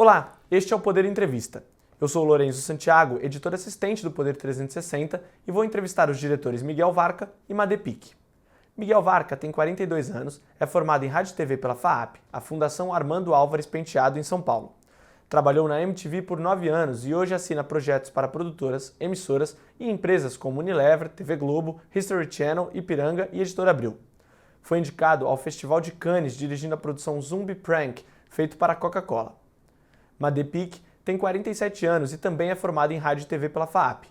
Olá, este é o Poder Entrevista. Eu sou o Lorenzo Santiago, editor assistente do Poder 360 e vou entrevistar os diretores Miguel Varca e Madê Pique. Miguel Varca tem 42 anos, é formado em Rádio e TV pela FAAP, a Fundação Armando Álvares Penteado, em São Paulo. Trabalhou na MTV por 9 anos e hoje assina projetos para produtoras, emissoras e empresas como Unilever, TV Globo, History Channel, Ipiranga e Editora Abril. Foi indicado ao Festival de Cannes dirigindo a produção Zumbi Prank, feito para a Coca-Cola. Madê Pique tem 47 anos e também é formada em Rádio e TV pela FAAP.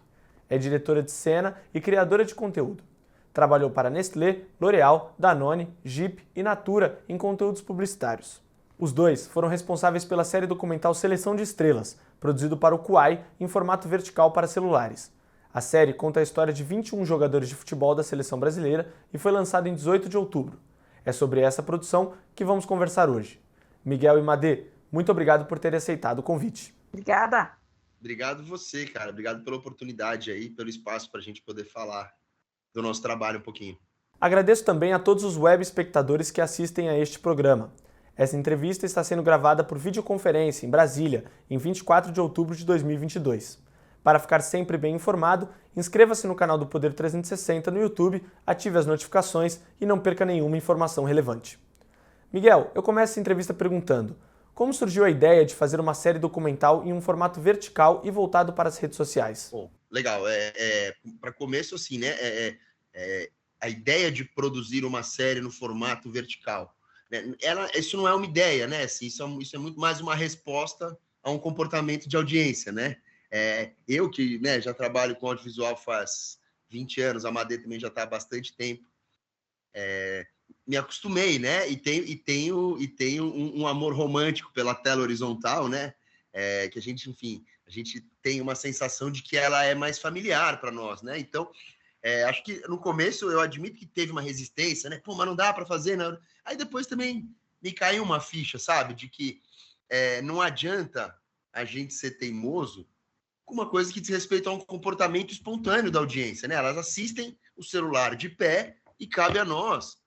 É diretora de cena e criadora de conteúdo. Trabalhou para Nestlé, L'Oréal, Danone, Jeep e Natura em conteúdos publicitários. Os dois foram responsáveis pela série documental Seleção de Estrelas, produzido para o Kuai em formato vertical para celulares. A série conta a história de 21 jogadores de futebol da seleção brasileira e foi lançada em 18 de outubro. É sobre essa produção que vamos conversar hoje. Miguel e Madê, muito obrigado por terem aceitado o convite. Obrigada. Obrigado você, cara. Obrigado pela oportunidade aí, pelo espaço para a gente poder falar do nosso trabalho um pouquinho. Agradeço também a todos os web espectadores que assistem a este programa. Essa entrevista está sendo gravada por videoconferência em Brasília, em 24 de outubro de 2022. Para ficar sempre bem informado, inscreva-se no canal do Poder 360 no YouTube, ative as notificações e não perca nenhuma informação relevante. Miguel, eu começo essa entrevista perguntando: como surgiu a ideia de fazer uma série documental em um formato vertical e voltado para as redes sociais? Bom, legal. Para começo, assim, né? A ideia de produzir uma série no formato vertical, né? Isso não é uma ideia, né? Assim, isso é muito mais uma resposta a um comportamento de audiência, né? Eu que, né, já trabalho com audiovisual faz 20 anos, a Madê também já está há bastante tempo. Me acostumei, né? E tenho um amor romântico pela tela horizontal, né? Que a gente, enfim, a gente tem uma sensação de que ela é mais familiar para nós, né? Então, acho que no começo eu admito que teve uma resistência, né? Pô, mas não dá para fazer, né? Aí depois também me caiu uma ficha, sabe? De que não adianta a gente ser teimoso com uma coisa que diz respeito a um comportamento espontâneo da audiência, né? Elas assistem o celular de pé e cabe a nós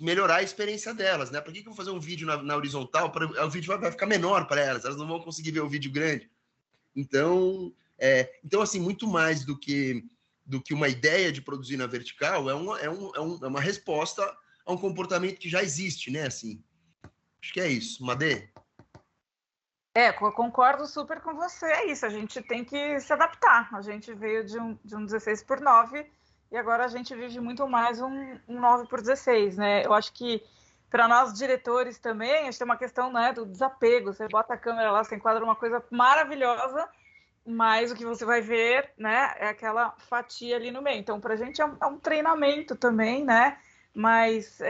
melhorar a experiência delas, né? Por que eu vou fazer um vídeo na horizontal? O vídeo vai ficar menor para elas não vão conseguir ver o vídeo grande. Então, assim, muito mais do que uma ideia de produzir na vertical, é uma resposta a um comportamento que já existe, né? Assim, acho que é isso. Madê? Eu concordo super com você, é isso, a gente tem que se adaptar. A gente veio de um 16:9 e agora a gente vive muito mais um 9:16, né? Eu acho que para nós diretores também, a gente tem uma questão, né, do desapego. Você bota a câmera lá, você enquadra uma coisa maravilhosa, mas o que você vai ver, né, é aquela fatia ali no meio. Então, para a gente é um treinamento também, né? Mas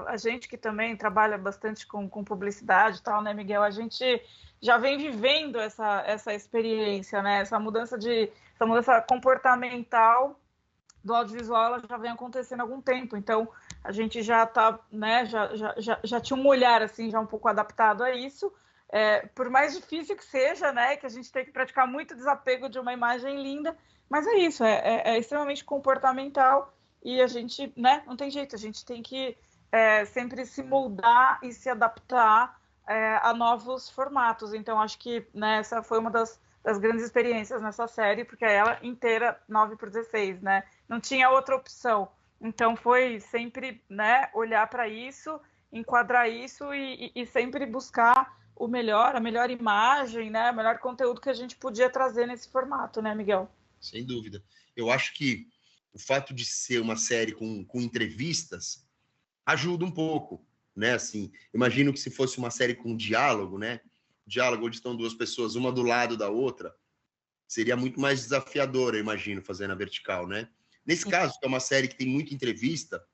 a gente que também trabalha bastante com publicidade e tal, né, Miguel? A gente já vem vivendo essa experiência, né? Essa mudança comportamental do audiovisual, ela já vem acontecendo há algum tempo. Então, a gente já tá, né? Já tinha um olhar assim, já um pouco adaptado a isso. Por mais difícil que seja, né? Que a gente tem que praticar muito desapego de uma imagem linda, mas é isso, é extremamente comportamental. E a gente, né, não tem jeito, a gente tem que sempre se moldar e se adaptar a novos formatos. Então, acho que, né, essa foi uma das grandes experiências nessa série, porque é ela inteira 9:16, né? Não tinha outra opção. Então, foi sempre, né, olhar para isso, enquadrar isso e sempre buscar a melhor imagem, né, o melhor conteúdo que a gente podia trazer nesse formato, né, Miguel? Sem dúvida. Eu acho que o fato de ser uma série com entrevistas ajuda um pouco, né? Assim, imagino que se fosse uma série com diálogo, né? Diálogo onde estão duas pessoas, uma do lado da outra, seria muito mais desafiador, eu imagino, fazer na vertical, né? Nesse caso, que é uma série que tem muita entrevista,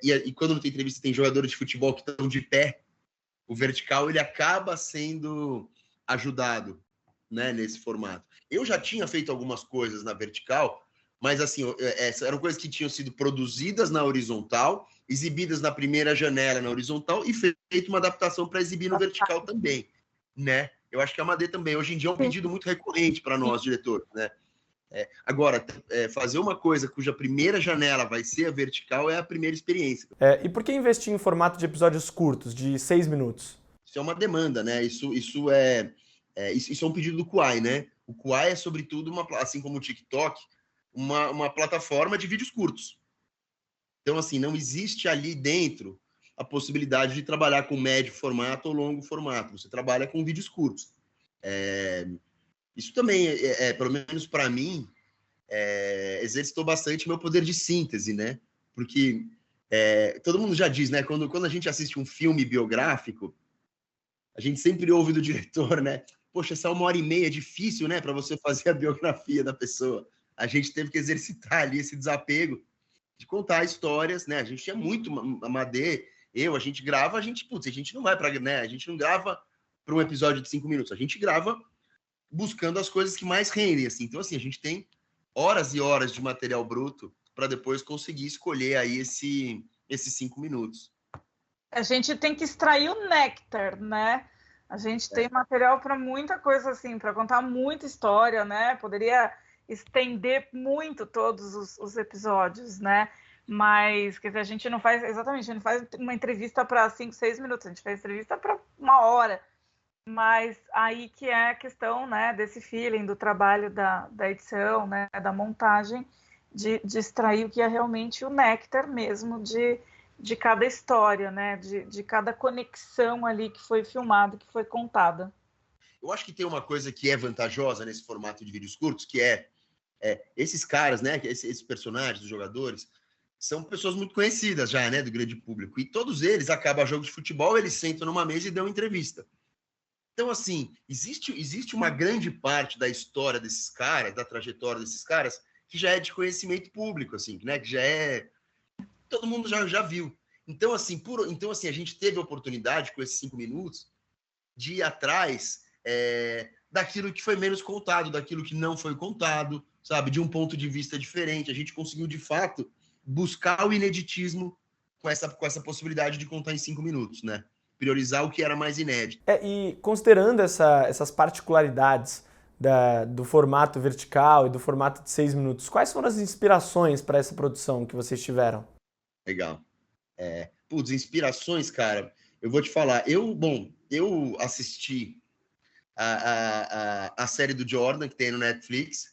e quando não tem entrevista, tem jogadores de futebol que estão de pé, o vertical ele acaba sendo ajudado, né, nesse formato. Eu já tinha feito algumas coisas na vertical, mas assim, eram coisas que tinham sido produzidas na horizontal, exibidas na primeira janela na horizontal e feito uma adaptação para exibir no vertical também, né? Eu acho que a Madê também, hoje em dia, é um pedido muito recorrente para nós, diretores, né? Agora, fazer uma coisa cuja primeira janela vai ser a vertical é a primeira experiência. E por que investir em formato de episódios curtos, de 6 minutos? Isso é uma demanda, né? Isso é um pedido do Kwai, né? O Kwai é, sobretudo, assim como o TikTok, uma plataforma de vídeos curtos. Então, assim, não existe ali dentro a possibilidade de trabalhar com médio formato ou longo formato. Você trabalha com vídeos curtos. Isso também, pelo menos para mim, exercitou bastante meu poder de síntese, né? Porque todo mundo já diz, né? Quando a gente assiste um filme biográfico, a gente sempre ouve do diretor, né? Poxa, essa 1h30 é difícil, né? Para você fazer a biografia da pessoa. A gente teve que exercitar ali esse desapego de contar histórias, né? A gente tinha muito Madê, a gente grava, a gente não vai para, né? A gente não grava para um episódio de 5 minutos, a gente grava buscando as coisas que mais rendem, assim. Então, assim, a gente tem horas e horas de material bruto para depois conseguir escolher aí esses 5 minutos. A gente tem que extrair o néctar, né? A gente tem material para muita coisa, assim, para contar muita história, né? Poderia estender muito todos os episódios, né? Mas, quer dizer, a gente não faz uma entrevista para 5, 6 minutos, a gente faz entrevista para 1 hora. Mas aí que é a questão, né, desse feeling, do trabalho da edição, né, da montagem, de extrair o que é realmente o néctar mesmo de cada história, né, de cada conexão ali que foi filmada, que foi contada. Eu acho que tem uma coisa que é vantajosa nesse formato de vídeos curtos, que esses caras, né, esses personagens, os jogadores, são pessoas muito conhecidas já, né, do grande público. E todos eles, acabam jogo de futebol, eles sentam numa mesa e dão entrevista. Então, assim, existe uma grande parte da história desses caras, da trajetória desses caras, que já é de conhecimento público, assim, né, que todo mundo já viu. Então, assim, a gente teve a oportunidade, com esses 5 minutos, de ir atrás daquilo que foi menos contado, daquilo que não foi contado, sabe? De um ponto de vista diferente. A gente conseguiu, de fato, buscar o ineditismo com essa possibilidade de contar em 5 minutos, né? Priorizar o que era mais inédito. E considerando essas particularidades do formato vertical e do formato de 6 minutos, quais foram as inspirações para essa produção que vocês tiveram? Legal. Inspirações, cara, eu vou te falar. Eu assisti a série do Jordan, que tem no Netflix,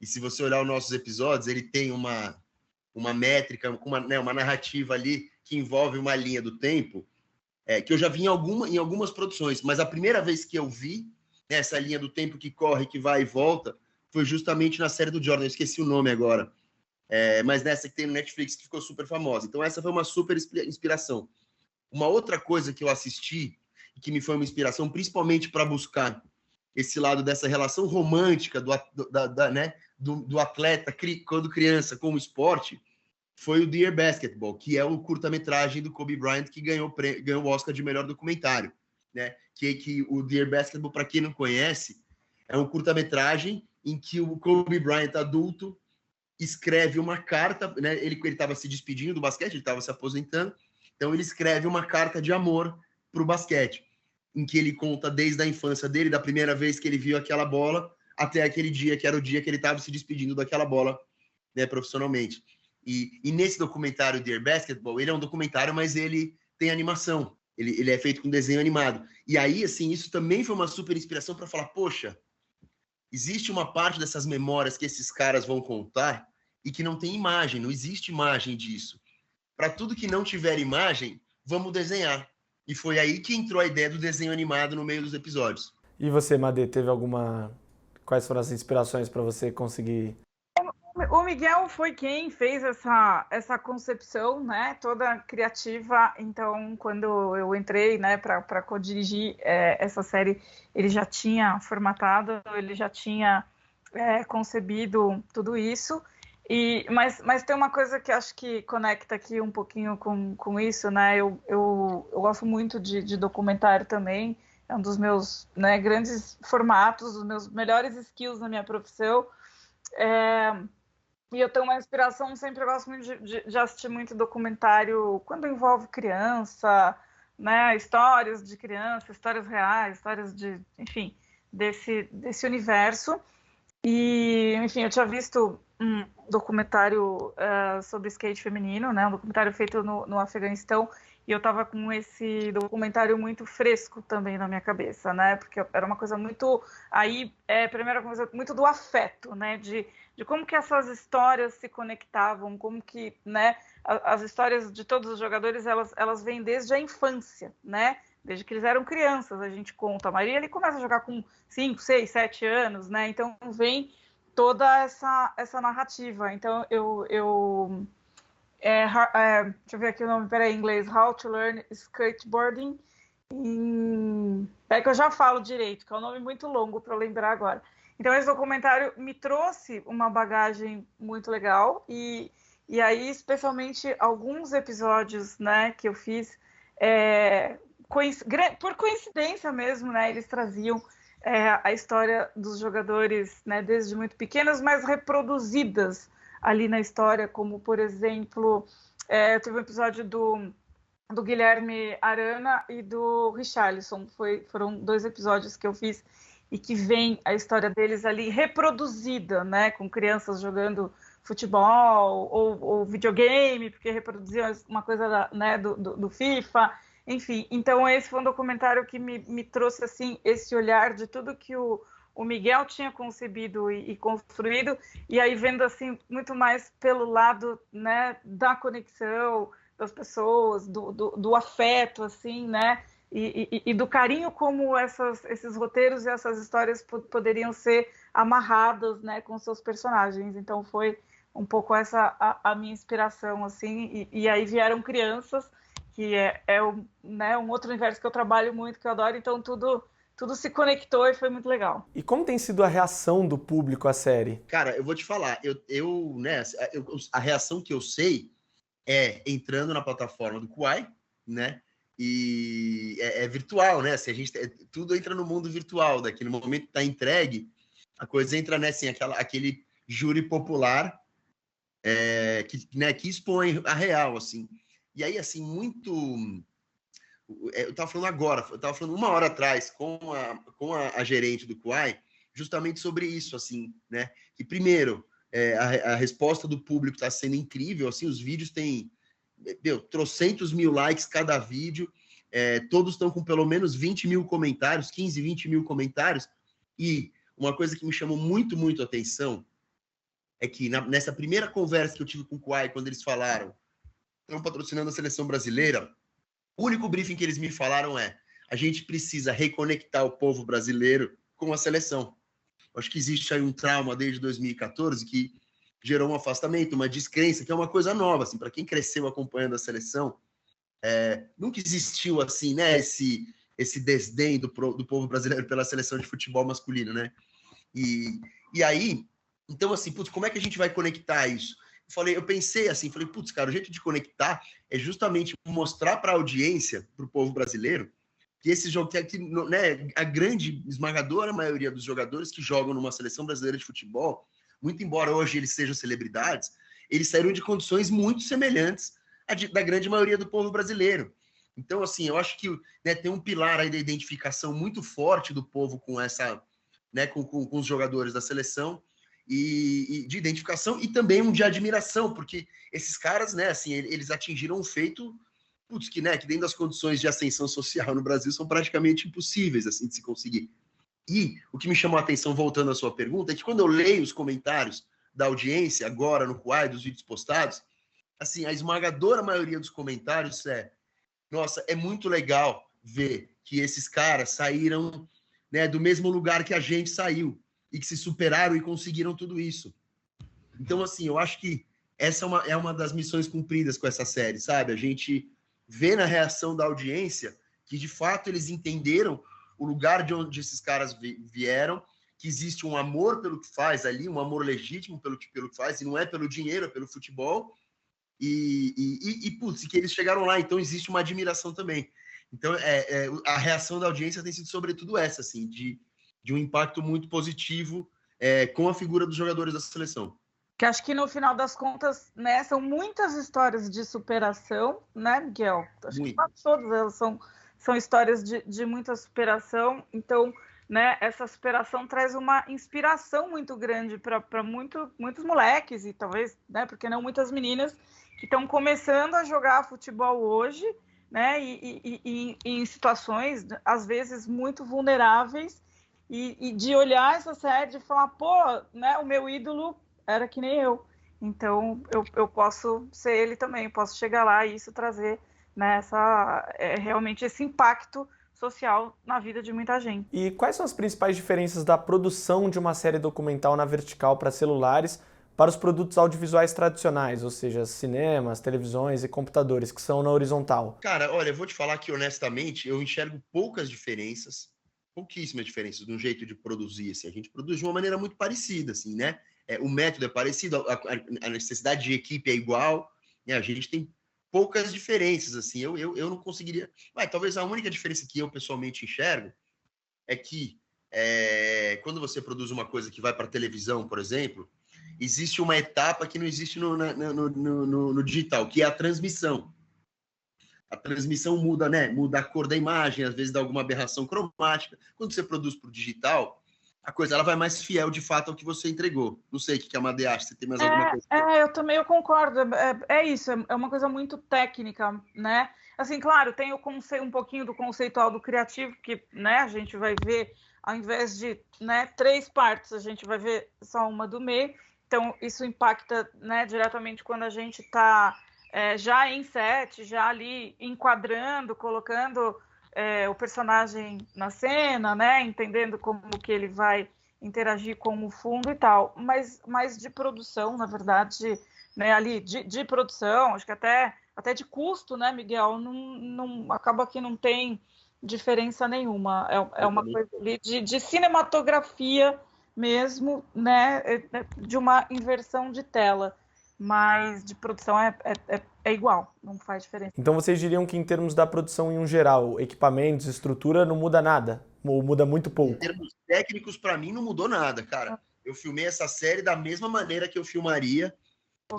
e se você olhar os nossos episódios, ele tem uma métrica, uma narrativa ali que envolve uma linha do tempo, que eu já vi em algumas produções, mas a primeira vez que eu vi, né, essa linha do tempo que corre, que vai e volta, foi justamente na série do Jordan, eu esqueci o nome agora, mas nessa que tem no Netflix, que ficou super famosa. Então essa foi uma super inspiração. Uma outra coisa que eu assisti, e que me foi uma inspiração, principalmente para buscar esse lado dessa relação romântica do atleta quando criança com o esporte, foi o Dear Basketball, que é o curta-metragem do Kobe Bryant que ganhou o Oscar de melhor documentário, né? Que o Dear Basketball, para quem não conhece, é um curta-metragem em que o Kobe Bryant adulto escreve uma carta, né? Ele estava se despedindo do basquete, ele estava se aposentando, então ele escreve uma carta de amor para o basquete, em que ele conta desde a infância dele, da primeira vez que ele viu aquela bola, até aquele dia, que era o dia que ele estava se despedindo daquela bola, né, profissionalmente. E nesse documentário Dear Basketball, ele é um documentário, mas ele tem animação, ele é feito com desenho animado. E aí, assim, isso também foi uma super inspiração para falar, poxa, existe uma parte dessas memórias que esses caras vão contar e que não tem imagem, não existe imagem disso. Para tudo que não tiver imagem, vamos desenhar. E foi aí que entrou a ideia do desenho animado no meio dos episódios. E você, Madê, teve quais foram as inspirações para você conseguir? O Miguel foi quem fez essa concepção, né, toda criativa. Então, quando eu entrei, né, para co-dirigir essa série, ele já tinha formatado, ele já tinha concebido tudo isso. Mas tem uma coisa que acho que conecta aqui um pouquinho com isso, né? Eu gosto muito de documentário também, é um dos meus, né, grandes formatos, dos meus melhores skills na minha profissão. E eu tenho uma inspiração, sempre gosto muito de assistir muito documentário quando envolve criança, né? Histórias de criança, histórias reais, histórias enfim, desse universo. E, enfim, eu tinha visto um documentário sobre skate feminino, né? Um documentário feito no Afeganistão, e eu estava com esse documentário muito fresco também na minha cabeça, né? Porque era uma coisa muito... Aí, primeira coisa, muito do afeto, né? De como que essas histórias se conectavam, como que, né? As histórias de todos os jogadores, elas vêm desde a infância, né? Desde que eles eram crianças, a gente conta. A Maria, ele começa a jogar com 5, 6, 7 anos, né? Então vem toda essa narrativa. Então deixa eu ver aqui o nome, peraí, em inglês, How to Learn Skateboarding. É que eu já falo direito, que é um nome muito longo para lembrar agora. Então esse documentário me trouxe uma bagagem muito legal e aí, especialmente, alguns episódios, né, que eu fiz, por coincidência mesmo, né, eles traziam a história dos jogadores, né, desde muito pequenos, mas reproduzidas ali na história, como, por exemplo, teve um episódio do Guilherme Arana e do Richarlison. Foram 2 episódios que eu fiz e que vem a história deles ali reproduzida, né, com crianças jogando futebol ou videogame, porque reproduziam uma coisa né, do FIFA, enfim. Então esse foi um documentário que me trouxe assim esse olhar de tudo que o Miguel tinha concebido e construído, e aí vendo assim muito mais pelo lado, né, da conexão das pessoas, do afeto, assim, né, e do carinho como esses roteiros e essas histórias poderiam ser amarradas, né, com seus personagens. Então foi um pouco essa a minha inspiração, assim, e aí vieram crianças, que né, um outro universo que eu trabalho muito, que eu adoro, então tudo se conectou e foi muito legal. E como tem sido a reação do público à série? Cara, eu vou te falar, né, a reação que eu sei é entrando na plataforma do Kwai, né? E é virtual, né? Assim, tudo entra no mundo virtual. Daquele momento que está entregue, a coisa entra, né? Assim, aquele júri popular que expõe a real, assim. E aí, assim, muito... Eu estava falando agora, eu estava falando 1 hora atrás com a gerente do Kwai, justamente sobre isso, assim, né? Que, primeiro, a resposta do público está sendo incrível, assim, os vídeos têm trocentos mil likes cada vídeo, todos estão com pelo menos 20 mil comentários, 15, 20 mil comentários, e uma coisa que me chamou muito, muito atenção é que nessa primeira conversa que eu tive com o Kwai, quando eles falaram, estão patrocinando a seleção brasileira, o único briefing que eles me falaram a gente precisa reconectar o povo brasileiro com a seleção. Acho que existe aí um trauma desde 2014 que gerou um afastamento, uma descrença, que é uma coisa nova, assim, para quem cresceu acompanhando a seleção, nunca existiu, assim, né, esse desdém do povo brasileiro pela seleção de futebol masculino, né? E aí, então, assim, putz, como é que a gente vai conectar isso? Eu pensei assim, falei, putz, cara, o jeito de conectar é justamente mostrar para a audiência, para o povo brasileiro, que esse jogo, né, a grande, esmagadora maioria dos jogadores que jogam numa seleção brasileira de futebol, muito embora hoje eles sejam celebridades, eles saíram de condições muito semelhantes da grande maioria do povo brasileiro. Então, assim, eu acho que, né, tem um pilar aí da identificação muito forte do povo com essa, né, com os jogadores da seleção, e de identificação e também um de admiração, porque esses caras, né, assim, eles atingiram um feito, putz, que dentro das condições de ascensão social no Brasil são praticamente impossíveis, assim, de se conseguir. E o que me chamou a atenção, voltando à sua pergunta, é que quando eu leio os comentários da audiência, agora no Kwai, dos vídeos postados, assim, a esmagadora maioria dos comentários nossa, é muito legal ver que esses caras saíram, né, do mesmo lugar que a gente saiu, e que se superaram e conseguiram tudo isso. Então, assim, eu acho que essa é uma das missões cumpridas com essa série, sabe? A gente vê na reação da audiência que, de fato, eles entenderam o lugar de onde esses caras vieram, que existe um amor pelo que faz ali, um amor legítimo pelo que faz, e não é pelo dinheiro, é pelo futebol, putz, que eles chegaram lá, então existe uma admiração também. Então, a reação da audiência tem sido sobretudo essa, assim, de um impacto muito positivo com a figura dos jogadores da seleção. Que acho que no final das contas, né, são muitas histórias de superação, né, Miguel? Acho que todas elas são histórias de muita superação. Então, né, essa superação traz uma inspiração muito grande para muitos moleques e talvez, né, porque não muitas meninas que estão começando a jogar futebol hoje, né, e em situações, às vezes, muito vulneráveis, e de olhar essa série e falar, pô, né, o meu ídolo era que nem eu. Então, eu posso ser ele também, posso chegar lá e isso trazer, né, realmente esse impacto social na vida de muita gente. E quais são as principais diferenças da produção de uma série documental na vertical para celulares para os produtos audiovisuais tradicionais, ou seja, cinemas, televisões e computadores, que são na horizontal? Cara, olha, eu vou te falar que, honestamente, eu enxergo poucas diferenças, pouquíssimas diferenças no jeito de produzir, assim. A gente produz de uma maneira muito parecida, assim, né? O método é parecido, a necessidade de equipe é igual, né? A gente tem poucas diferenças, assim. Eu não conseguiria... talvez a única diferença que eu, pessoalmente, enxergo é que quando você produz uma coisa que vai para televisão, por exemplo, existe uma etapa que não existe no digital, que é a transmissão. A transmissão muda, né? Muda a cor da imagem, às vezes dá alguma aberração cromática. Quando você produz para o digital, a coisa ela vai mais fiel de fato ao que você entregou. Não sei o que a Made acha, você tem mais alguma coisa? Eu concordo. É isso, é uma coisa muito técnica, né? Assim, claro, tem um pouquinho do conceitual do criativo, que, né, a gente vai ver, ao invés de, né, 3 partes, a gente vai ver só uma do meio. Então, isso impacta, né, diretamente quando a gente está já em set, já ali enquadrando, colocando o personagem na cena, né, entendendo como que ele vai interagir com o fundo e tal, mas de produção, na verdade, né, ali de produção, acho que até de custo, né, Miguel, não acaba que não tem diferença nenhuma, é uma coisa ali de cinematografia mesmo, né, de uma inversão de tela, mas de produção é igual, não faz diferença. Então vocês diriam que em termos da produção em um geral, equipamentos, estrutura, não muda nada? Ou muda muito pouco? Em termos técnicos, para mim, não mudou nada, cara. Eu filmei essa série da mesma maneira que eu filmaria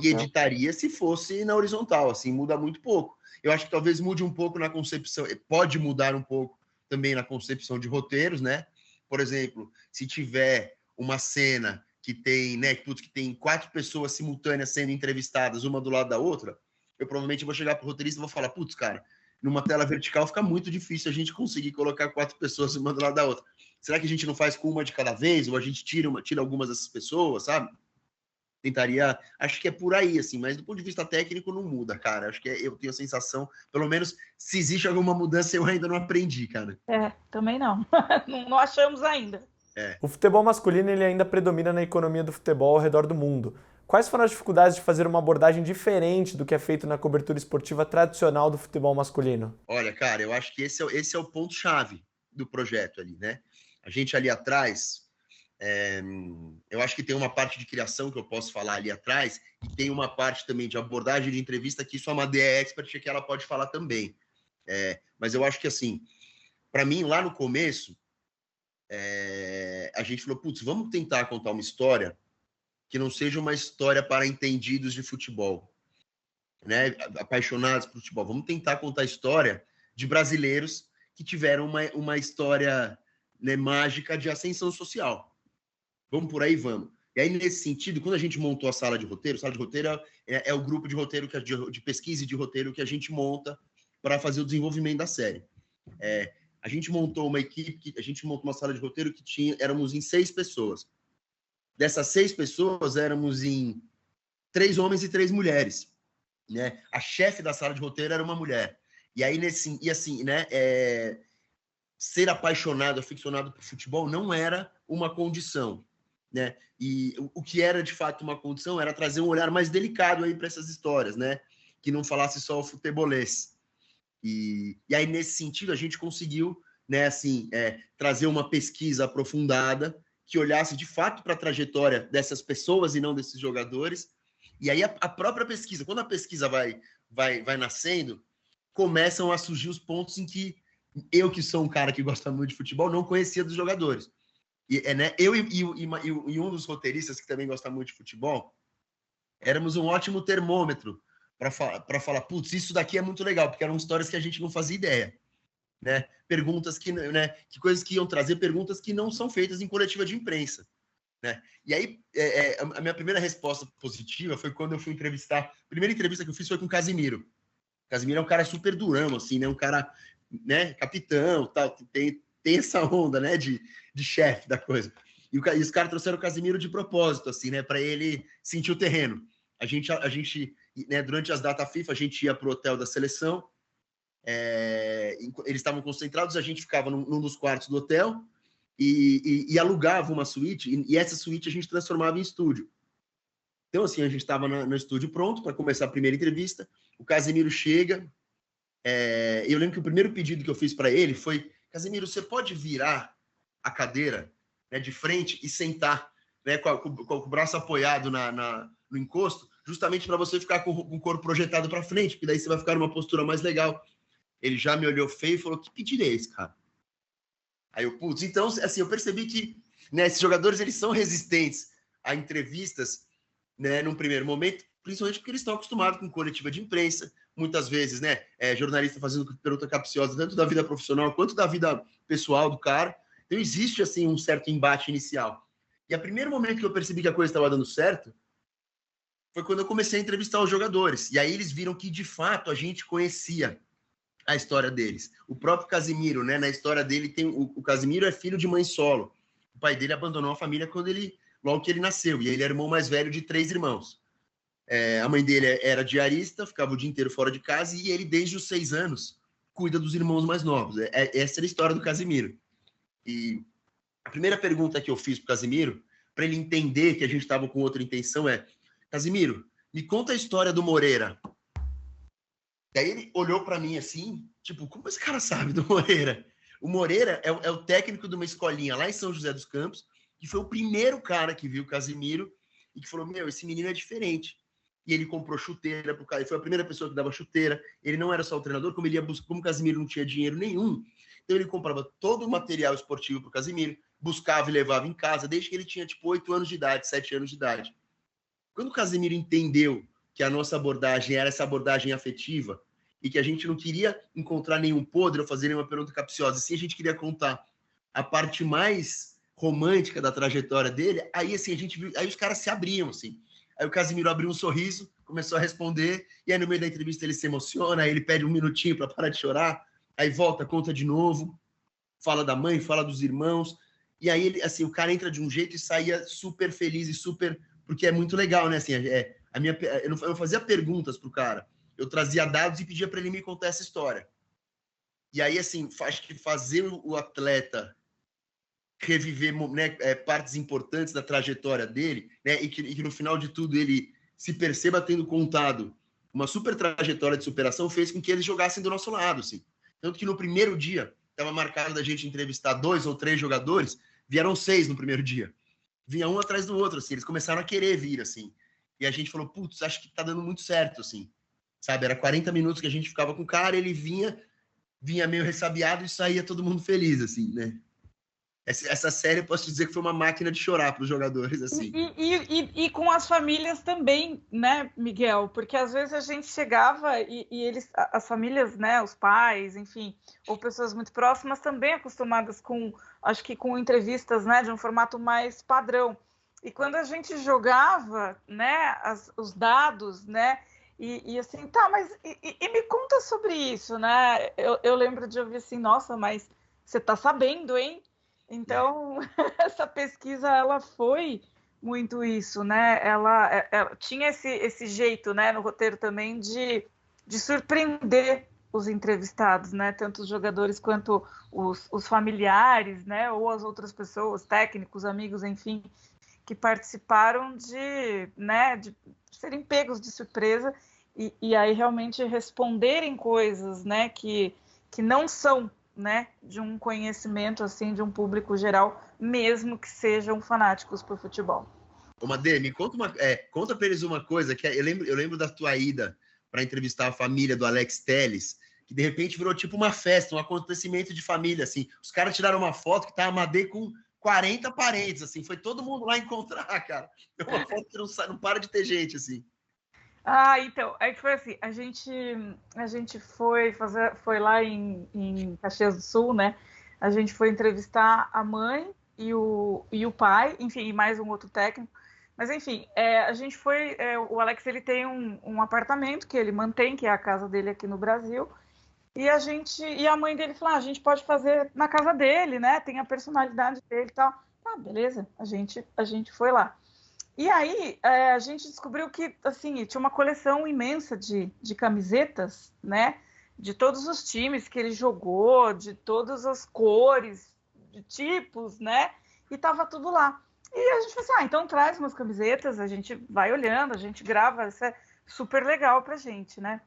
e editaria se fosse na horizontal, assim, muda muito pouco. Eu acho que talvez mude um pouco na concepção, pode mudar um pouco também na concepção de roteiros, né? Por exemplo, se tiver uma cena que tem, né, que tem 4 pessoas simultâneas sendo entrevistadas, uma do lado da outra, eu provavelmente vou chegar pro roteirista e vou falar, putz, cara, numa tela vertical fica muito difícil a gente conseguir colocar 4 pessoas uma do lado da outra. Será que a gente não faz com uma de cada vez? Ou a gente tira algumas dessas pessoas, sabe? Tentaria, acho que é por aí, assim, mas do ponto de vista técnico não muda, cara. Acho que eu tenho a sensação, pelo menos, se existe alguma mudança, eu ainda não aprendi, cara. Também não. Não achamos ainda. O futebol masculino ele ainda predomina na economia do futebol ao redor do mundo. Quais foram as dificuldades de fazer uma abordagem diferente do que é feito na cobertura esportiva tradicional do futebol masculino? Olha, cara, eu acho que esse é o ponto-chave do projeto ali, né? A gente ali atrás, eu acho que tem uma parte de criação que eu posso falar ali atrás, e tem uma parte também de abordagem de entrevista que isso a Made é expert, que ela pode falar também. Mas eu acho que, assim, para mim, lá no começo, a gente falou, putz, vamos tentar contar uma história que não seja uma história para entendidos de futebol, né? Apaixonados por futebol. Vamos tentar contar a história de brasileiros que tiveram uma história, né, mágica de ascensão social. Vamos por aí, vamos. E aí, nesse sentido, quando a gente montou a sala de roteiro é o grupo de roteiro, de pesquisa e de roteiro que a gente monta para fazer o desenvolvimento da série. A gente montou uma equipe, a gente montou uma sala de roteiro que éramos em 6 pessoas. Dessas 6 pessoas, éramos em 3 homens e 3 mulheres, né? A chefe da sala de roteiro era uma mulher. E aí, né, ser apaixonado, aficionado por futebol não era uma condição, né? E o que era, de fato, uma condição era trazer um olhar mais delicado aí para essas histórias, né? Que não falasse só o futebolês. E aí, nesse sentido, a gente conseguiu, né, assim, trazer uma pesquisa aprofundada que olhasse, de fato, para a trajetória dessas pessoas e não desses jogadores. E aí, a própria pesquisa, quando a pesquisa vai nascendo, começam a surgir os pontos em que eu, que sou um cara que gosta muito de futebol, não conhecia dos jogadores. Né, eu e um dos roteiristas que também gosta muito de futebol, éramos um ótimo termômetro para falar, putz, isso daqui é muito legal, porque eram histórias que a gente não fazia ideia. né? Perguntas que, né, que coisas que iam trazer perguntas que não são feitas em coletiva de imprensa, né? E aí, a minha primeira resposta positiva foi quando eu fui entrevistar. A primeira entrevista que eu fiz foi com o Casimiro. O Casimiro é um cara super durão, assim, né? Um cara, né, capitão, tal, tem essa onda, né, de chefe da coisa. E os caras trouxeram o Casimiro de propósito, assim, né, para ele sentir o terreno. A gente, né, durante as datas FIFA, a gente ia pro hotel da seleção. Eles estavam concentrados, a gente ficava num dos quartos do hotel e alugava uma suíte, e essa suíte a gente transformava em estúdio. Então, assim, a gente estava no estúdio pronto para começar a primeira entrevista, o Casimiro chega, eu lembro que o primeiro pedido que eu fiz para ele foi: Casimiro, você pode virar a cadeira, né, de frente e sentar, né, com o braço apoiado no encosto, justamente para você ficar com o corpo projetado para frente, porque daí você vai ficar numa postura mais legal. Ele já me olhou feio e falou: que pedido é esse, cara? Aí eu, putz, então, assim, eu percebi que, né, esses jogadores, eles são resistentes a entrevistas, né, num primeiro momento, principalmente porque eles estão acostumados com coletiva de imprensa, muitas vezes, né, jornalista fazendo pergunta capciosa, tanto da vida profissional quanto da vida pessoal do cara. Então, existe, assim, um certo embate inicial. E o primeiro momento que eu percebi que a coisa estava dando certo foi quando eu comecei a entrevistar os jogadores. E aí eles viram que, de fato, a gente conhecia a história deles. O próprio Casimiro, né, na história dele, tem o Casimiro é filho de mãe solo. O pai dele abandonou a família logo que ele nasceu, e ele era irmão mais velho de 3 irmãos. A mãe dele era diarista, ficava o dia inteiro fora de casa, e ele, desde os 6 anos, cuida dos irmãos mais novos. Essa era a história do Casimiro. E a primeira pergunta que eu fiz para o Casimiro, para ele entender que a gente estava com outra intenção, Casimiro, me conta a história do Moreira. Daí ele olhou para mim assim, tipo, como esse cara sabe do Moreira? O Moreira é o técnico de uma escolinha lá em São José dos Campos, que foi o primeiro cara que viu o Casimiro e que falou: meu, esse menino é diferente. E ele comprou chuteira pro cara, ele foi a primeira pessoa que dava chuteira. Ele não era só o treinador, como ele ia buscar, como o Casimiro não tinha dinheiro nenhum, então ele comprava todo o material esportivo pro Casimiro, buscava e levava em casa, desde que ele tinha, tipo, 8 anos de idade, 7 anos de idade. Quando o Casimiro entendeu que a nossa abordagem era essa abordagem afetiva e que a gente não queria encontrar nenhum podre ou fazer nenhuma pergunta capciosa, sim, a gente queria contar a parte mais romântica da trajetória dele, aí assim, aí os caras se abriam, assim. Aí o Casimiro abriu um sorriso, começou a responder, e aí no meio da entrevista ele se emociona, aí ele pede um minutinho para parar de chorar, aí volta, conta de novo, fala da mãe, fala dos irmãos, e aí ele, assim, o cara entra de um jeito e saía super feliz e super, porque é muito legal, né, assim, eu não fazia perguntas pro cara, eu trazia dados e pedia para ele me contar essa história. E aí, assim, acho que fazer o atleta reviver, né, partes importantes da trajetória dele, né, e que no final de tudo ele se perceba tendo contado uma super trajetória de superação, fez com que eles jogassem do nosso lado, assim. Tanto que no primeiro dia, estava marcado da gente entrevistar 2 ou 3 jogadores, vieram 6 no primeiro dia. Vinha um atrás do outro, assim, eles começaram a querer vir, assim. E a gente falou: putz, acho que tá dando muito certo, assim. Sabe, era 40 minutos que a gente ficava com o cara, ele vinha meio ressabiado e saía todo mundo feliz, assim, né? Essa série, eu posso dizer que foi uma máquina de chorar para os jogadores, assim. E com as famílias também, né, Miguel? Porque às vezes a gente chegava e eles, as famílias, né, os pais, enfim, ou pessoas muito próximas também acostumadas com, acho que com entrevistas, né, de um formato mais padrão. E quando a gente jogava, né, os dados, né, e assim, tá, mas me conta sobre isso, né? Eu lembro de ouvir assim: nossa, mas você tá sabendo, hein? Então, essa pesquisa, ela foi muito isso, né? Ela tinha esse jeito, né, no roteiro também de surpreender os entrevistados, né? Tanto os jogadores quanto os familiares, né? Ou as outras pessoas, técnicos, amigos, enfim, que participaram né, de serem pegos de surpresa e aí realmente responderem coisas, né, que não são, né, de um conhecimento assim de um público geral, mesmo que sejam fanáticos por futebol. Ô, Madê, me conta conta para eles uma coisa, que eu lembro da tua ida para entrevistar a família do Alex Telles, que de repente virou tipo uma festa, um acontecimento de família, assim. Os caras tiraram uma foto que tava a Madê com 40 parentes, assim, foi todo mundo lá encontrar, cara. É uma foto que não para de ter gente, assim. Então, é que foi assim, a gente foi lá em Caxias do Sul, né? A gente foi entrevistar a mãe e o pai, enfim, e mais um outro técnico. Mas, enfim, a gente foi. O Alex ele tem um apartamento que ele mantém, que é a casa dele aqui no Brasil. E a mãe dele falou: a gente pode fazer na casa dele, né? Tem a personalidade dele e tal. Beleza, a gente foi lá. E aí, a gente descobriu que, assim, tinha uma coleção imensa de camisetas, né? De todos os times que ele jogou, de todas as cores, de tipos, né? E tava tudo lá. E a gente falou assim, então traz umas camisetas, a gente vai olhando, a gente grava, isso é super legal pra gente, né?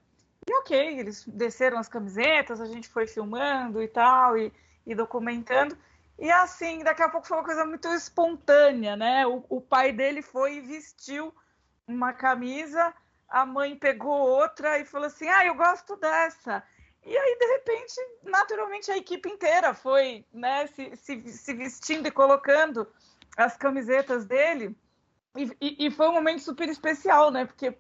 E ok, eles desceram as camisetas, a gente foi filmando e tal, e documentando. E assim, daqui a pouco foi uma coisa muito espontânea, né? O pai dele foi e vestiu uma camisa, a mãe pegou outra e falou assim: eu gosto dessa. E aí, de repente, naturalmente, a equipe inteira foi, né, se vestindo e colocando as camisetas dele. E foi um momento super especial, né? Porque,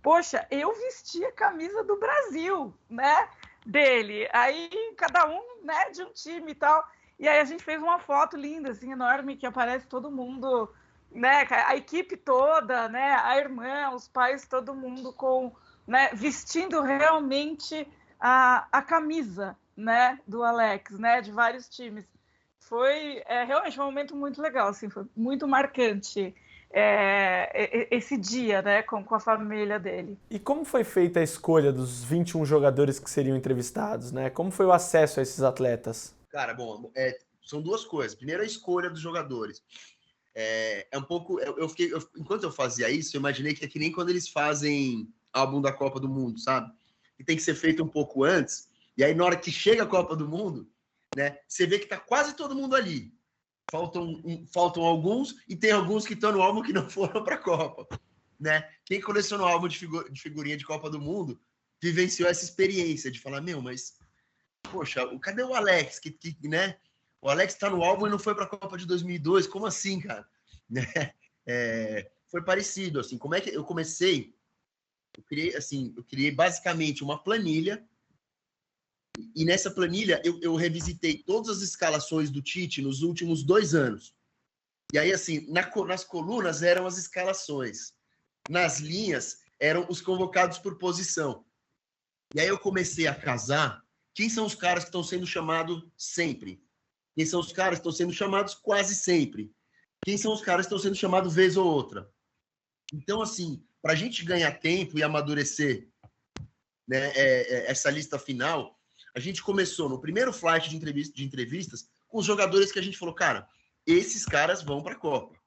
poxa, eu vesti a camisa do Brasil, né? Dele. Aí cada um, né, de um time e tal. E aí a gente fez uma foto linda, assim, enorme, que aparece todo mundo, né? A equipe toda, né? A irmã, os pais, todo mundo com, né, vestindo realmente a camisa, né? Do Alex, né? De vários times. Foi realmente um momento muito legal, assim, foi muito marcante esse dia, né, com a família dele. E como foi feita a escolha dos 21 jogadores que seriam entrevistados, né? Como foi o acesso a esses atletas? Cara, bom, são duas coisas. Primeiro, a escolha dos jogadores. Um pouco. Enquanto eu fazia isso, eu imaginei que é que nem quando eles fazem álbum da Copa do Mundo, sabe? Que tem que ser feito um pouco antes. E aí, na hora que chega a Copa do Mundo, né? Você vê que tá quase todo mundo ali. Faltam alguns, e tem alguns que estão no álbum que não foram para a Copa, né? Quem colecionou álbum de figurinha de Copa do Mundo vivenciou essa experiência de falar, mas poxa, cadê o Alex? Né? O Alex está no álbum e não foi para a Copa de 2002. Como assim, cara? Né? Foi parecido, assim. Como é que eu comecei? Eu criei basicamente uma planilha, e nessa planilha eu revisitei todas as escalações do Tite nos últimos 2 anos. E aí, assim, nas colunas eram as escalações, nas linhas eram os convocados por posição. E aí eu comecei a casar quem são os caras que estão sendo chamados sempre, quem são os caras que estão sendo chamados quase sempre, quem são os caras que estão sendo chamados vez ou outra. Então, assim, para a gente ganhar tempo e amadurecer, né, essa lista final, a gente começou no primeiro flight de entrevistas com os jogadores que a gente falou, cara, esses caras vão para a Copa.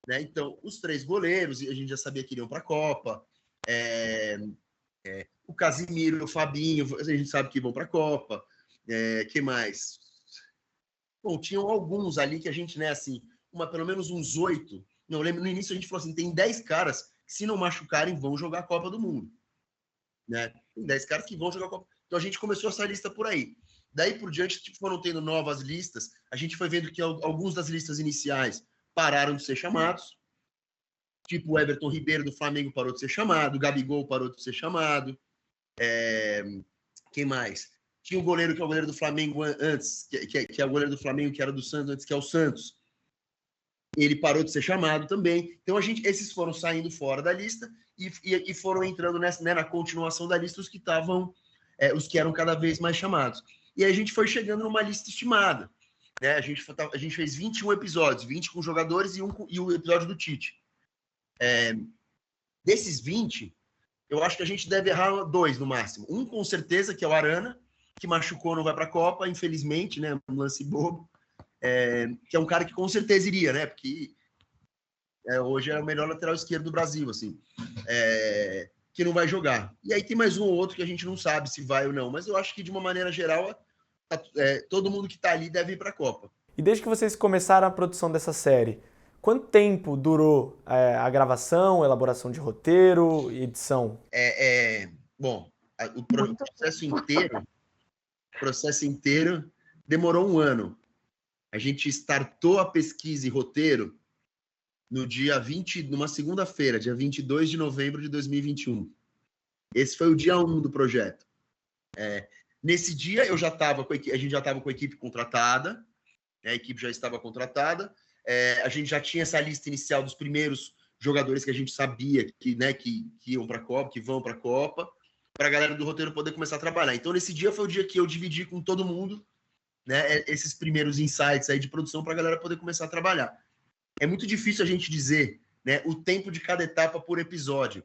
Né? Então, os 3 goleiros, a gente já sabia que iriam para a Copa, o Casimiro, o Fabinho, a gente sabe que vão para a Copa. Que mais? Bom, tinham alguns ali que a gente, né, assim, pelo menos uns 8. Não, eu lembro, no início a gente falou assim, tem 10 caras que, se não machucarem, vão jogar a Copa do Mundo. Né? Tem 10 caras que vão jogar a Copa. Então a gente começou essa lista por aí. Daí por diante, foram tendo novas listas. A gente foi vendo que alguns das listas iniciais pararam de ser chamados. Tipo o Everton Ribeiro do Flamengo parou de ser chamado, o Gabigol parou de ser chamado. Quem mais? Tinha o goleiro que é o goleiro do Flamengo antes, que é o goleiro do Flamengo que era do Santos antes, que é o Santos. Ele parou de ser chamado também. Então, esses foram saindo fora da lista e foram entrando nessa, né, na continuação da lista os que estavam, os que eram cada vez mais chamados. E aí a gente foi chegando numa lista estimada. Né? A gente fez 21 episódios, 20 com jogadores e o episódio do Tite. Desses 20, eu acho que a gente deve errar 2 no máximo. Um, com certeza, que é o Arana, que machucou, não vai para a Copa, infelizmente, né? Um lance bobo. Que é um cara que com certeza iria, né? Porque hoje é o melhor lateral esquerdo do Brasil, assim. Que não vai jogar. E aí tem mais um ou outro que a gente não sabe se vai ou não. Mas eu acho que, de uma maneira geral, todo mundo que está ali deve ir para a Copa. E desde que vocês começaram a produção dessa série, quanto tempo durou a gravação, a elaboração de roteiro e edição? Bom, o processo inteiro demorou 1 ano. A gente startou a pesquisa e roteiro no dia 20, numa segunda-feira, dia 22 de novembro de 2021. Esse foi o dia 1 do projeto. Nesse dia, a gente já estava com a equipe contratada, né, a equipe já estava contratada, a gente já tinha essa lista inicial dos primeiros jogadores que a gente sabia que iam para a Copa, que vão para a Copa, para a galera do roteiro poder começar a trabalhar. Então, nesse dia foi o dia que eu dividi com todo mundo, né, esses primeiros insights aí de produção para a galera poder começar a trabalhar. É muito difícil a gente dizer, né, o tempo de cada etapa por episódio.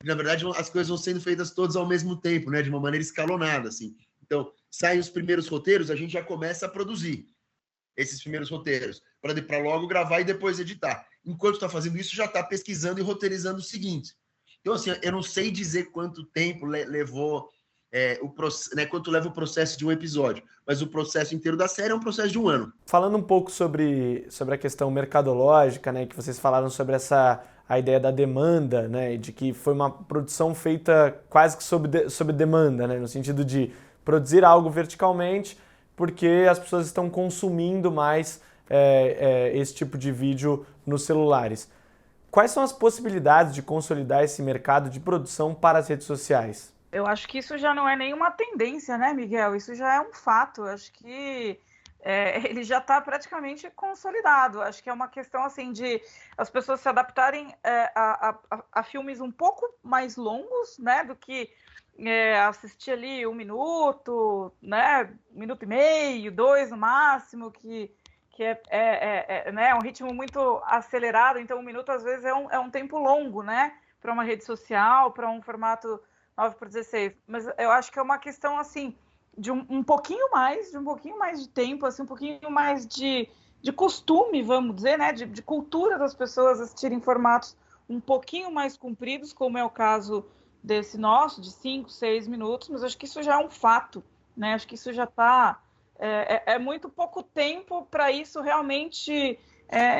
Na verdade, as coisas vão sendo feitas todas ao mesmo tempo, né, de uma maneira escalonada, assim. Então, saem os primeiros roteiros, a gente já começa a produzir esses primeiros roteiros, para logo gravar e depois editar. Enquanto está fazendo isso, já está pesquisando e roteirizando o seguinte. Então, assim, eu não sei dizer quanto tempo levou quanto leva o processo de um episódio, mas o processo inteiro da série é um processo de 1 ano. Falando um pouco sobre a questão mercadológica, né, que vocês falaram sobre a ideia da demanda, né, de que foi uma produção feita quase que sob demanda, né, no sentido de produzir algo verticalmente, porque as pessoas estão consumindo mais esse tipo de vídeo nos celulares. Quais são as possibilidades de consolidar esse mercado de produção para as redes sociais? Eu acho que isso já não é nenhuma tendência, né, Miguel? Isso já é um fato. Eu acho que ele já está praticamente consolidado. Acho que é uma questão assim de as pessoas se adaptarem a filmes um pouco mais longos, né, do que assistir ali 1 minuto, né, 1 minuto e meio, 2 no máximo, que né, um ritmo muito acelerado. Então 1 minuto às vezes é um tempo longo, né, para uma rede social, para um formato 9:16. Mas eu acho que é uma questão assim de um pouquinho mais de tempo, assim, um pouquinho mais de costume, vamos dizer, né, de cultura das pessoas assistirem formatos um pouquinho mais compridos, como é o caso desse nosso, de 5, 6 minutos, mas acho que isso já é um fato, né? Acho que isso já está... É muito pouco tempo para isso realmente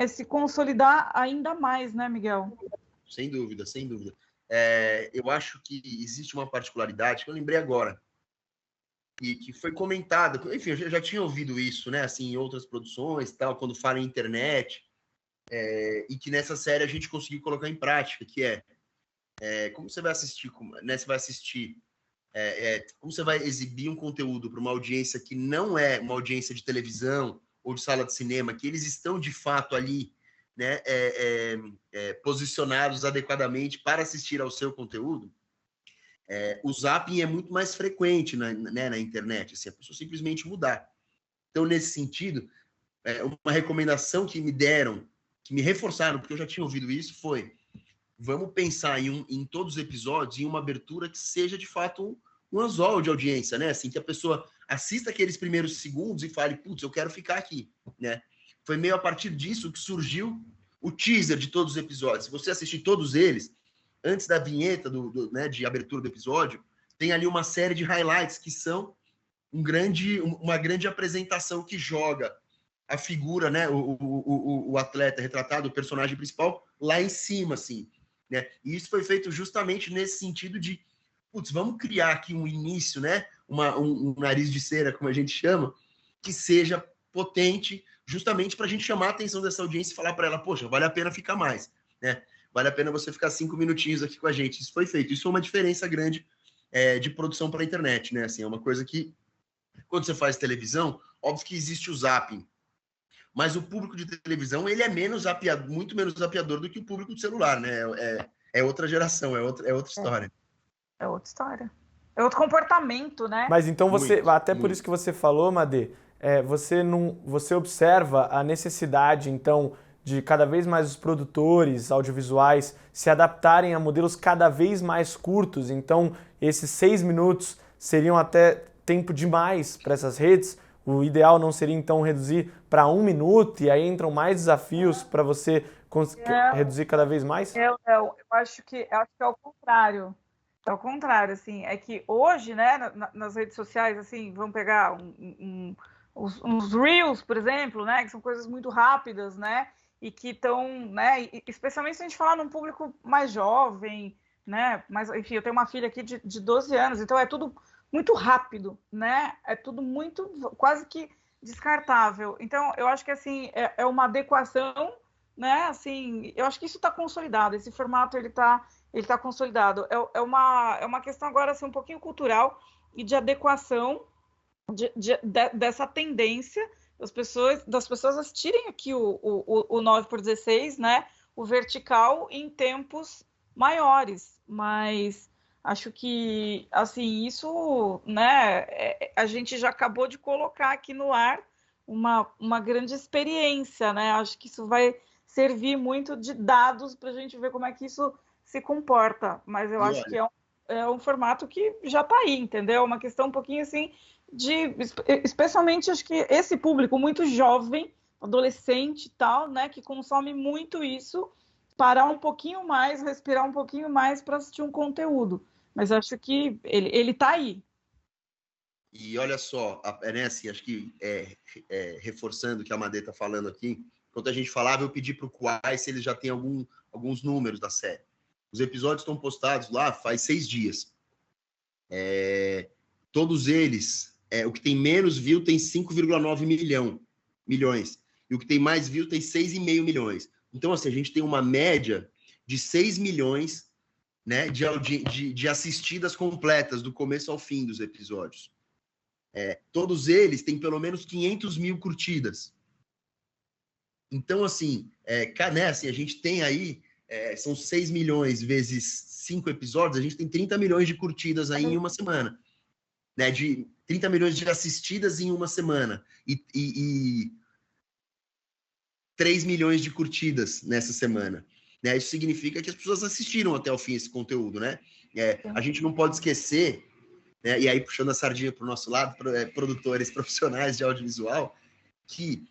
se consolidar ainda mais, né, Miguel? Sem dúvida, sem dúvida. Eu acho que existe uma particularidade que eu lembrei agora, e que foi comentada, enfim, eu já tinha ouvido isso, né, assim, em outras produções, tal, quando fala em internet, e que nessa série a gente conseguiu colocar em prática, que como você vai assistir, né, você vai assistir, como você vai exibir um conteúdo para uma audiência que não é uma audiência de televisão ou de sala de cinema, que eles estão de fato ali, né, posicionados adequadamente para assistir ao seu conteúdo. O zapping é muito mais frequente na internet, assim, a pessoa simplesmente mudar. Então, nesse sentido, uma recomendação que me deram, que me reforçaram, porque eu já tinha ouvido isso, foi: vamos pensar em todos os episódios em uma abertura que seja, de fato, um anzol de audiência, né? Assim, que a pessoa assista aqueles primeiros segundos e fale, putz, eu quero ficar aqui, né? Foi meio a partir disso que surgiu o teaser de todos os episódios. Se você assistir todos eles, antes da vinheta né, de abertura do episódio, tem ali uma série de highlights que são uma grande apresentação que joga a figura, né, o atleta retratado, o personagem principal, lá em cima, assim, né? E isso foi feito justamente nesse sentido de, putz, vamos criar aqui um início, né, um nariz de cera, como a gente chama, que seja potente, justamente para a gente chamar a atenção dessa audiência e falar para ela, poxa, vale a pena ficar mais, né? Vale a pena você ficar 5 minutinhos aqui com a gente. Isso foi feito. Isso é uma diferença grande de produção para a internet, né? Assim, é uma coisa que, quando você faz televisão, óbvio que existe o zapping, mas o público de televisão, ele é muito menos zapeador do que o público de celular, né? É outra geração, é outra história. É outra história. É outro comportamento, né? Mas então Muito. Por isso que você falou, Madê, você observa a necessidade, então, de cada vez mais os produtores audiovisuais se adaptarem a modelos cada vez mais curtos. Então, esses 6 minutos seriam até tempo demais para essas redes. O ideal não seria, então, reduzir para 1 minuto, e aí entram mais desafios para você reduzir cada vez mais? Eu acho que é o contrário. É o contrário, assim, é que hoje, né, nas redes sociais, assim, vamos pegar uns Reels, por exemplo, né, que são coisas muito rápidas, né, e que estão, né, especialmente se a gente falar num público mais jovem, né, mas, enfim, eu tenho uma filha aqui de 12 anos, então é tudo muito rápido, né, é tudo muito, quase que descartável. Então, eu acho que, assim, é uma adequação, né, assim, eu acho que isso está consolidado, esse formato ele tá consolidado. É uma questão agora assim, um pouquinho cultural e de adequação dessa tendência das pessoas assistirem aqui o 9x16, né, o vertical em tempos maiores, mas acho que assim isso, né, a gente já acabou de colocar aqui no ar uma grande experiência, né? Acho que isso vai servir muito de dados para a gente ver como é que isso se comporta, mas eu acho que é um formato que já está aí, entendeu? Uma questão um pouquinho assim especialmente acho que esse público muito jovem, adolescente e tal, né, que consome muito isso, parar um pouquinho mais, respirar um pouquinho mais para assistir um conteúdo. Mas acho que ele está aí. E olha só, né, assim, acho que reforçando o que a Madê está falando aqui, enquanto a gente falava, eu pedi para o Quai se ele já tem alguns números da série. Os episódios estão postados lá faz 6 dias. Todos eles, o que tem menos view tem 5,9 milhões. E o que tem mais view tem 6,5 milhões. Então, assim, a gente tem uma média de 6 milhões, né, de assistidas completas, do começo ao fim dos episódios. Todos eles têm pelo menos 500 mil curtidas. Então, assim, né, assim, a gente tem aí, são 6 milhões vezes 5 episódios, a gente tem 30 milhões de curtidas aí em uma semana. Né, de 30 milhões de assistidas em uma semana. E 3 milhões de curtidas nessa semana. Né? Isso significa que as pessoas assistiram até o fim esse conteúdo, né? A gente não pode esquecer, né, e aí puxando a sardinha para o nosso lado, produtores profissionais de audiovisual, que,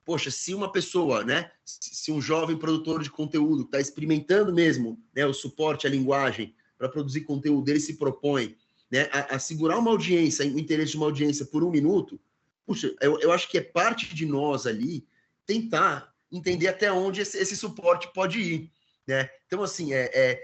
poxa, se uma pessoa, né, se um jovem produtor de conteúdo está experimentando mesmo, né, o suporte à linguagem para produzir conteúdo, ele se propõe, né, a segurar uma audiência, o interesse de uma audiência por 1 minuto, puxa, eu acho que é parte de nós ali tentar entender até onde esse suporte pode ir. Né? Então, assim, é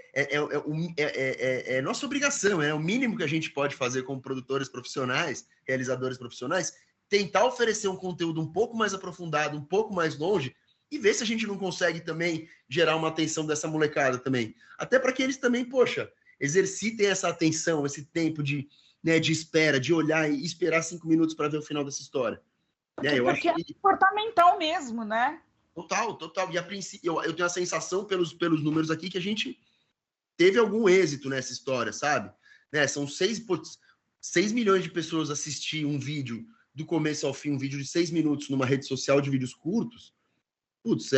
nossa obrigação, é o mínimo que a gente pode fazer como produtores profissionais, realizadores profissionais, tentar oferecer um conteúdo um pouco mais aprofundado, um pouco mais longe, e ver se a gente não consegue também gerar uma atenção dessa molecada também. Até para que eles também, poxa, exercitem essa atenção, esse tempo de espera, de olhar e esperar 5 minutos para ver o final dessa história. Porque é comportamental mesmo, né? Total. E a princípio, eu tenho a sensação, pelos números aqui, que a gente teve algum êxito nessa história, sabe? Né? São 6 milhões de pessoas assistir um vídeo do começo ao fim, um vídeo de 6 minutos numa rede social de vídeos curtos. Putz,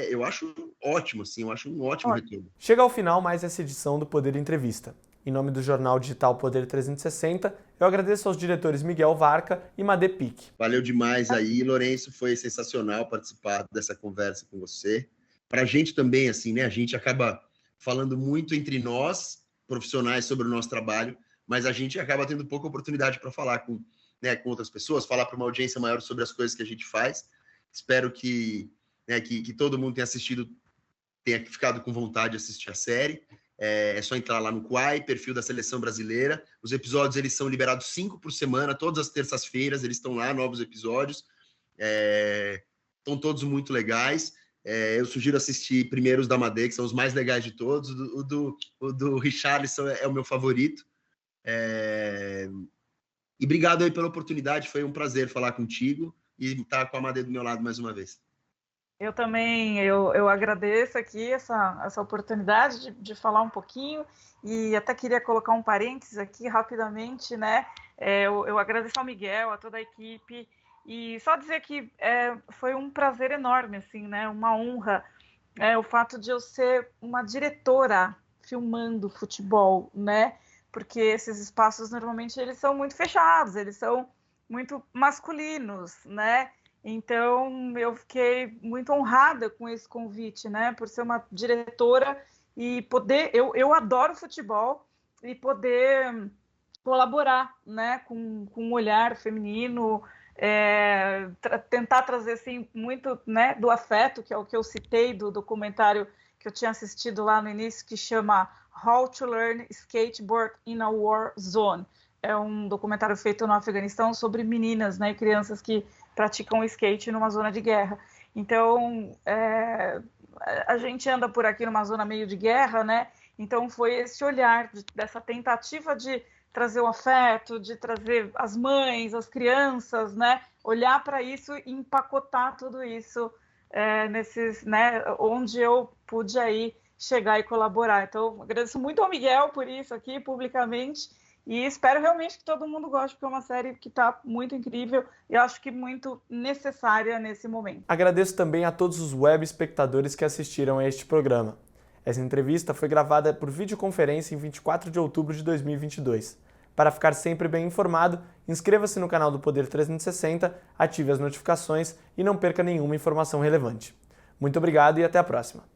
eu acho ótimo, assim, eu acho um ótimo retorno. Chega ao final mais essa edição do Poder Entrevista. Em nome do jornal digital Poder 360, eu agradeço aos diretores Miguel Varca e Madê Pique. Valeu demais aí, Lourenço, foi sensacional participar dessa conversa com você. Para a gente também, assim, né, a gente acaba falando muito entre nós, profissionais, sobre o nosso trabalho, mas a gente acaba tendo pouca oportunidade para falar com outras pessoas, falar para uma audiência maior sobre as coisas que a gente faz. Espero que todo mundo tenha assistido, tenha ficado com vontade de assistir a série. É só entrar lá no Quai, perfil da Seleção Brasileira. Os episódios, eles são liberados 5 por semana, todas as terças-feiras, eles estão lá, novos episódios. Estão todos muito legais. Eu sugiro assistir primeiro os da Madê, que são os mais legais de todos. O do Richarlison é o meu favorito. E obrigado aí pela oportunidade, foi um prazer falar contigo e estar com a Madê do meu lado mais uma vez. Eu também, eu agradeço aqui essa oportunidade de falar um pouquinho e até queria colocar um parênteses aqui rapidamente, né? Eu agradeço ao Miguel, a toda a equipe e só dizer que foi um prazer enorme, assim, né? Uma honra, o fato de eu ser uma diretora filmando futebol, né? Porque esses espaços normalmente eles são muito fechados, eles são muito masculinos, né? Então, eu fiquei muito honrada com esse convite, né? Por ser uma diretora e poder... Eu adoro futebol e poder colaborar, né? Com um olhar feminino, tentar trazer, assim, muito, né? Do afeto, que é o que eu citei do documentário que eu tinha assistido lá no início, que chama How to Learn Skateboard in a War Zone. É um documentário feito no Afeganistão sobre meninas, né? E crianças que praticam skate numa zona de guerra. Então, a gente anda por aqui numa zona meio de guerra, né? Então, foi esse olhar dessa tentativa de trazer o afeto, de trazer as mães, as crianças, né? Olhar para isso e empacotar tudo isso nesses, né? Onde eu pude aí chegar e colaborar. Então, agradeço muito ao Miguel por isso aqui, publicamente, e espero realmente que todo mundo goste, porque é uma série que está muito incrível e acho que muito necessária nesse momento. Agradeço também a todos os web espectadores que assistiram a este programa. Essa entrevista foi gravada por videoconferência em 24 de outubro de 2022. Para ficar sempre bem informado, inscreva-se no canal do Poder 360, ative as notificações e não perca nenhuma informação relevante. Muito obrigado e até a próxima!